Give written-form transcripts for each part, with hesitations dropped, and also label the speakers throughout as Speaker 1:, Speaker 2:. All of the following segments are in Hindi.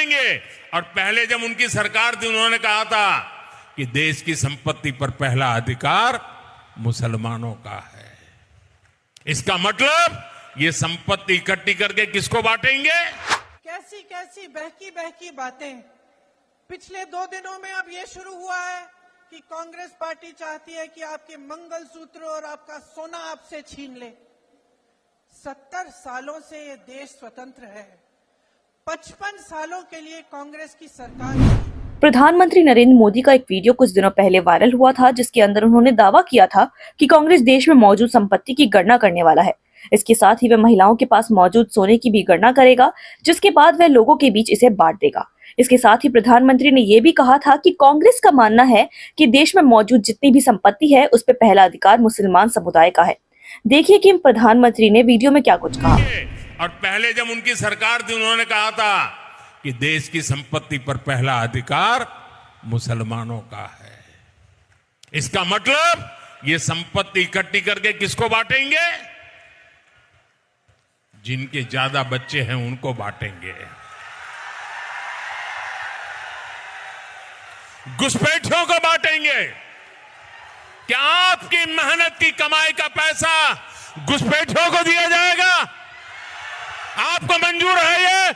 Speaker 1: करेंगे। और पहले जब उनकी सरकार थी उन्होंने कहा था कि देश की संपत्ति पर पहला अधिकार मुसलमानों का है। इसका मतलब ये संपत्ति इकट्ठी करके किसको बांटेंगे?
Speaker 2: कैसी कैसी बहकी बहकी बातें। पिछले 2 दिनों में अब ये शुरू हुआ है कि कांग्रेस पार्टी चाहती है कि आपके मंगलसूत्र और आपका सोना आपसे छीन ले। 70 सालों से ये देश स्वतंत्र है। 55 सालों के लिए कांग्रेस की सरकार।
Speaker 3: प्रधानमंत्री नरेंद्र मोदी का एक वीडियो कुछ दिनों पहले वायरल हुआ था, जिसके अंदर उन्होंने दावा किया था कि कांग्रेस देश में मौजूद संपत्ति की गणना करने वाला है। इसके साथ ही वह महिलाओं के पास मौजूद सोने की भी गणना करेगा, जिसके बाद वह लोगों के बीच इसे बांट देगा। इसके साथ ही प्रधानमंत्री ने यह भी कहा था कि कांग्रेस का मानना है कि देश में मौजूद जितनी भी संपत्ति है उस पर पहला अधिकार मुसलमान समुदाय का है। देखिए कि प्रधानमंत्री ने वीडियो में क्या कुछ कहा।
Speaker 1: और पहले जब उनकी सरकार थी उन्होंने कहा था कि देश की संपत्ति पर पहला अधिकार मुसलमानों का है। इसका मतलब ये संपत्ति इकट्ठी करके किसको बांटेंगे? जिनके ज्यादा बच्चे हैं उनको बांटेंगे। घुसपैठियों को बांटेंगे। क्या आपकी मेहनत की कमाई का पैसा घुसपैठियों को दिया जाएगा? आपको मंजूर है?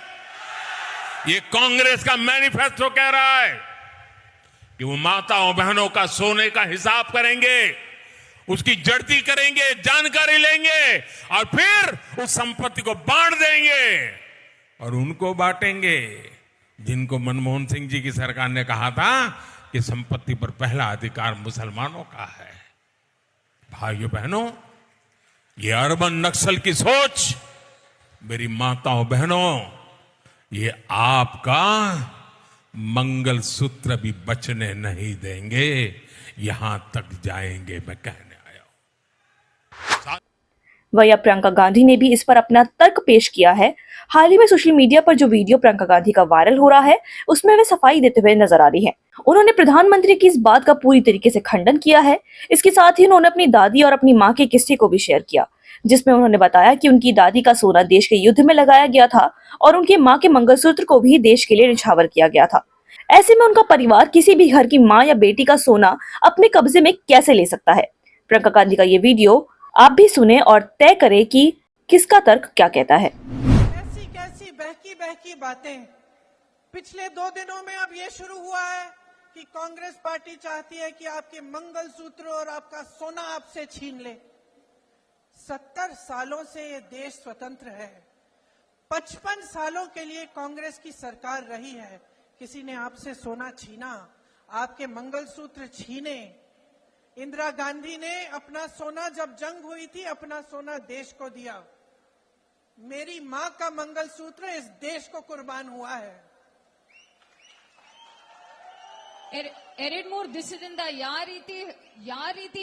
Speaker 1: ये कांग्रेस का मैनिफेस्टो कह रहा है कि वो माताओं बहनों का सोने का हिसाब करेंगे, उसकी जड़ती करेंगे, जानकारी लेंगे और फिर उस संपत्ति को बांट देंगे। और उनको बांटेंगे जिनको मनमोहन सिंह जी की सरकार ने कहा था कि संपत्ति पर पहला अधिकार मुसलमानों का है। भाइयों बहनों, ये अर्बन नक्सल की सोच, मेरी माताओं बहनों, ये आपका मंगलसूत्र भी बचने नहीं देंगे। यहां तक जाएंगे, मैं कहने आया हूं।
Speaker 3: वहीं प्रियंका गांधी ने भी इस पर अपना तर्क पेश किया है। हाल ही में सोशल मीडिया पर जो वीडियो प्रियंका गांधी का वायरल हो रहा है, उसमें वे सफाई देते हुए नजर आ रही हैं। उन्होंने प्रधानमंत्री की इस बात का पूरी तरीके से खंडन किया है। इसके साथ ही उन्होंने अपनी दादी और अपनी मां के किस्से को भी शेयर किया, जिसमें उन्होंने बताया कि उनकी दादी का सोना देश के युद्ध में लगाया गया था और उनकी मां के मंगलसूत्र को भी देश के लिए निछावर किया गया था। ऐसे में उनका परिवार किसी भी घर की मां या बेटी का सोना अपने कब्जे में कैसे ले सकता है? प्रियंका गांधी का ये वीडियो आप भी सुने और तय करें कि किसका तर्क क्या कहता है।
Speaker 2: कैसी कैसी बहकी बहकी बातें। पिछले 2 दिनों में अब ये शुरू हुआ है कि कांग्रेस पार्टी चाहती है कि आपके मंगलसूत्र और आपका सोना आपसे छीन ले। 70 सालों से ये देश स्वतंत्र है। 55 सालों के लिए कांग्रेस की सरकार रही है। किसी ने आपसे सोना छीना, आपके मंगलसूत्र छीने। इंदिरा गांधी ने अपना सोना, जब जंग हुई थी, अपना सोना देश को दिया। मेरी मां का मंगलसूत्र इस देश को कुर्बान हुआ है।
Speaker 4: Eredmore, this is in the ಯಾವ ರೀತಿ